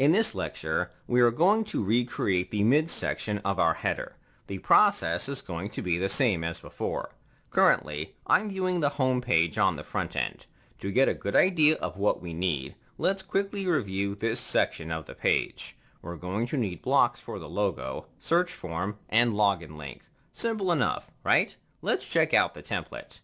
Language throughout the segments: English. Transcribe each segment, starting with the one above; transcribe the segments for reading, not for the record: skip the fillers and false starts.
In this lecture, we are going to recreate the midsection of our header. The process is going to be the same as before. Currently, I'm viewing the home page on the front end. To get a good idea of what we need, let's quickly review this section of the page. We're going to need blocks for the logo, search form, and login link. Simple enough, right? Let's check out the template.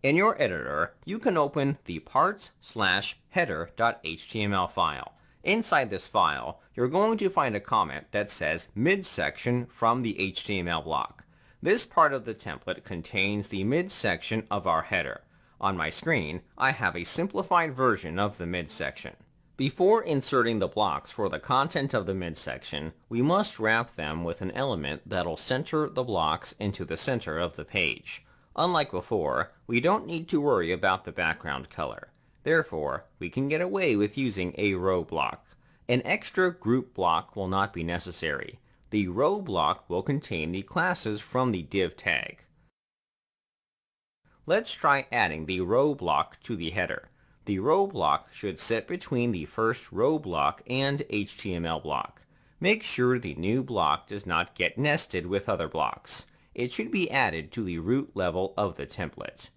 In your editor, you can open the parts/header.html file. Inside this file, you're going to find a comment that says midsection from the HTML block. This part of the template contains the midsection of our header. On my screen, I have a simplified version of the midsection. Before inserting the blocks for the content of the midsection, we must wrap them with an element that'll center the blocks into the center of the page. Unlike before, we don't need to worry about the background color. Therefore, we can get away with using a row block. An extra group block will not be necessary. The row block will contain the classes from the div tag. Let's try adding the row block to the header. The row block should sit between the first row block and HTML block. Make sure the new block does not get nested with other blocks. It should be added to the root level of the template.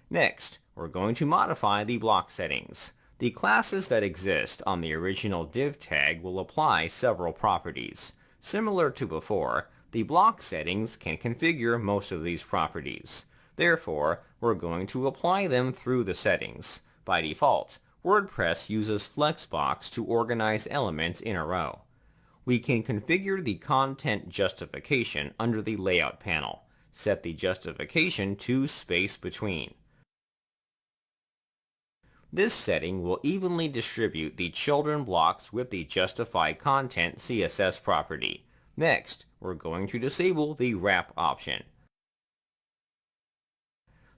Next, we're going to modify the block settings. The classes that exist on the original div tag will apply several properties. Similar to before, the block settings can configure most of these properties. Therefore, we're going to apply them through the settings. By default, WordPress uses Flexbox to organize elements in a row. We can configure the content justification under the Layout panel. Set the justification to space between. This setting will evenly distribute the children blocks with the Justify Content CSS property. Next, we're going to disable the wrap option.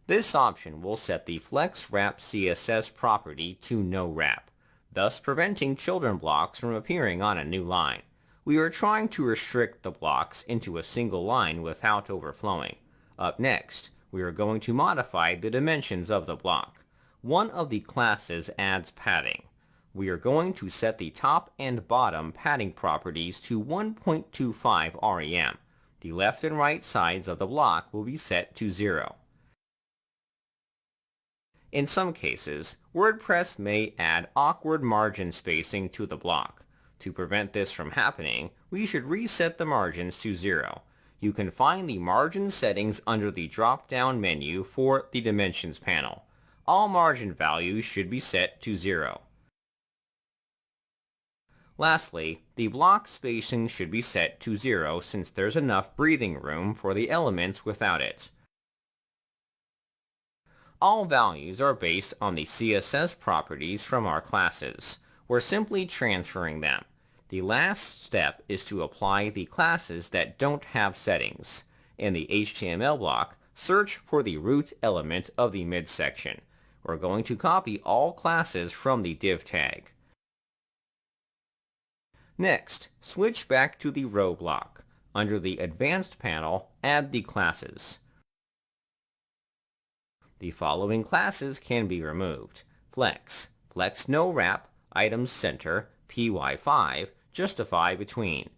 This option will set the Flex Wrap CSS property to no wrap, thus preventing children blocks from appearing on a new line. We are trying to restrict the blocks into a single line without overflowing. Up next, we are going to modify the dimensions of the block. One of the classes adds padding. We are going to set the top and bottom padding properties to 1.25 rem. The left and right sides of the block will be set to 0. In some cases, WordPress may add awkward margin spacing to the block. To prevent this from happening, we should reset the margins to 0. You can find the margin settings under the drop-down menu for the Dimensions panel. All margin values should be set to 0. Lastly, the block spacing should be set to 0 since there's enough breathing room for the elements without it. All values are based on the CSS properties from our classes. We're simply transferring them. The last step is to apply the classes that don't have settings. In the HTML block, search for the root element of the midsection. We're going to copy all classes from the div tag. Next, switch back to the row block. Under the Advanced panel, add the classes. The following classes can be removed: Flex, Flex No Wrap, Items Center, PY5, Justify Between.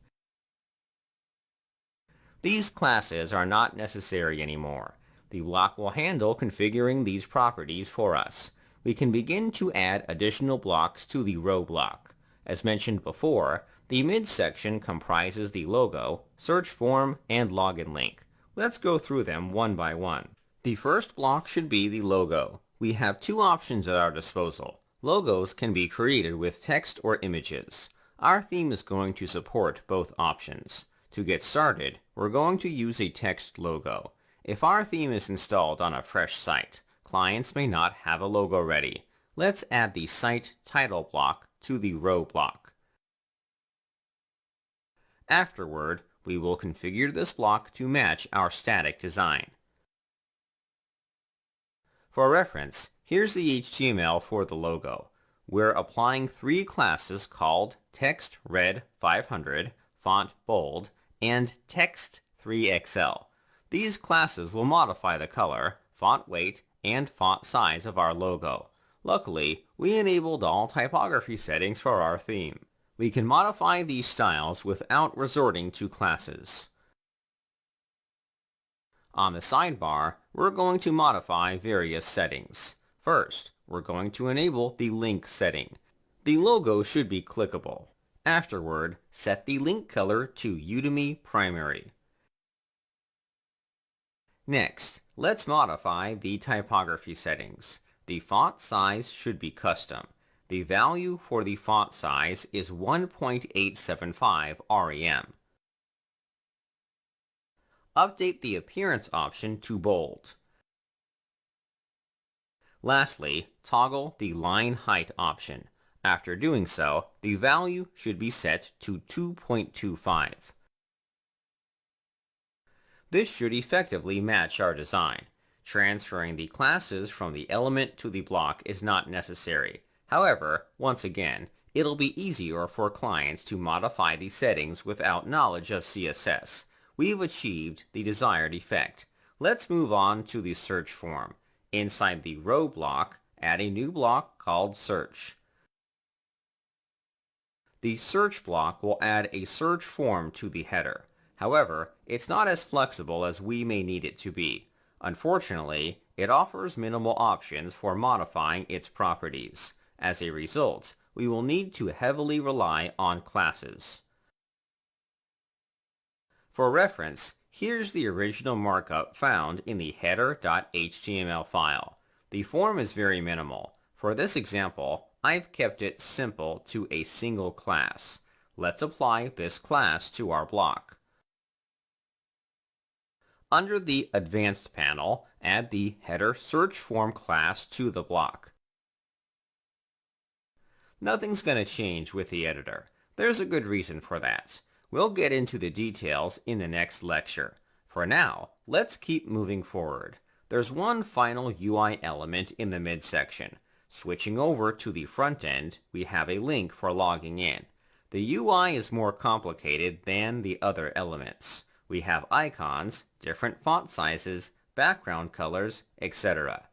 These classes are not necessary anymore. The block will handle configuring these properties for us. We can begin to add additional blocks to the row block. As mentioned before, the midsection comprises the logo, search form, and login link. Let's go through them one by one. The first block should be the logo. We have two options at our disposal. Logos can be created with text or images. Our theme is going to support both options. To get started, we're going to use a text logo. If our theme is installed on a fresh site, clients may not have a logo ready. Let's add the site title block to the row block. Afterward, we will configure this block to match our static design. For reference, here's the HTML for the logo. We're applying three classes called Text Red 500, Font Bold, and Text 3XL. These classes will modify the color, font weight, and font size of our logo. Luckily, we enabled all typography settings for our theme. We can modify these styles without resorting to classes. On the sidebar, we're going to modify various settings. First, we're going to enable the link setting. The logo should be clickable. Afterward, set the link color to Udemy Primary. Next, let's modify the typography settings. The font size should be custom. The value for the font size is 1.875 rem. Update the appearance option to bold. Lastly, toggle the line height option. After doing so, the value should be set to 2.25. This should effectively match our design. Transferring the classes from the element to the block is not necessary. However, once again, it'll be easier for clients to modify the settings without knowledge of CSS. We've achieved the desired effect. Let's move on to the search form. Inside the row block, add a new block called Search. The search block will add a search form to the header. However, it's not as flexible as we may need it to be. Unfortunately, it offers minimal options for modifying its properties. As a result, we will need to heavily rely on classes. For reference, here's the original markup found in the header.html file. The form is very minimal. For this example, I've kept it simple to a single class. Let's apply this class to our block. Under the Advanced panel, add the header search form class to the block. Nothing's going to change with the editor. There's a good reason for that. We'll get into the details in the next lecture. For now, let's keep moving forward. There's one final UI element in the midsection. Switching over to the front end, we have a link for logging in. The UI is more complicated than the other elements. We have icons, different font sizes, background colors, etc.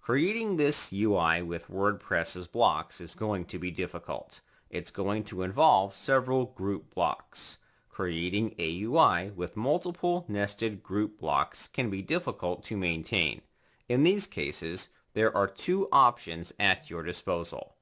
Creating this UI with WordPress's blocks is going to be difficult. It's going to involve several group blocks. Creating a UI with multiple nested group blocks can be difficult to maintain. In these cases, there are two options at your disposal.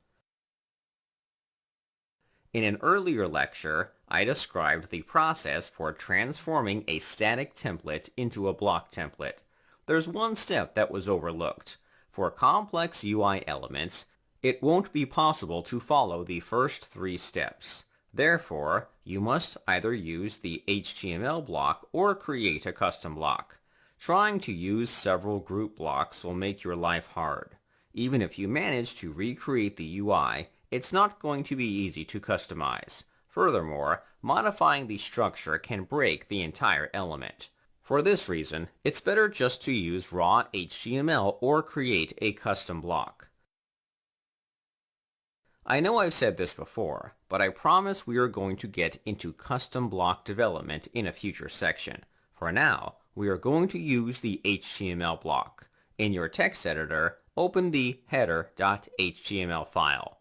In an earlier lecture, I described the process for transforming a static template into a block template. There's one step that was overlooked. For complex UI elements, it won't be possible to follow the first three steps. Therefore, you must either use the HTML block or create a custom block. Trying to use several group blocks will make your life hard. Even if you manage to recreate the UI, it's not going to be easy to customize. Furthermore, modifying the structure can break the entire element. For this reason, it's better just to use raw HTML or create a custom block. I know I've said this before, but I promise we are going to get into custom block development in a future section. For now, we are going to use the HTML block. In your text editor, open the header.html file.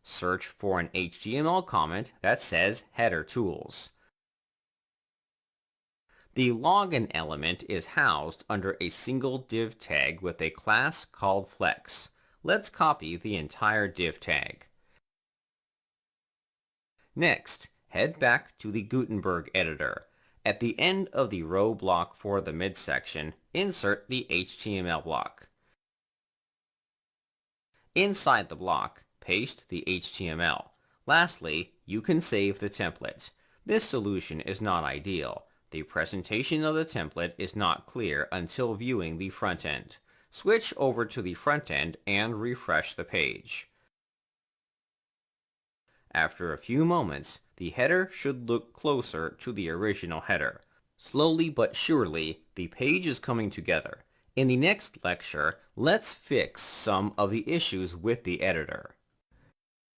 Search for an HTML comment that says Header Tools. The login element is housed under a single div tag with a class called Flex. Let's copy the entire div tag. Next, head back to the Gutenberg editor. At the end of the row block for the midsection, insert the HTML block. Inside the block, paste the HTML. Lastly, you can save the template. This solution is not ideal. The presentation of the template is not clear until viewing the front end. Switch over to the front end and refresh the page. After a few moments, the header should look closer to the original header. Slowly but surely, the page is coming together. In the next lecture, let's fix some of the issues with the editor.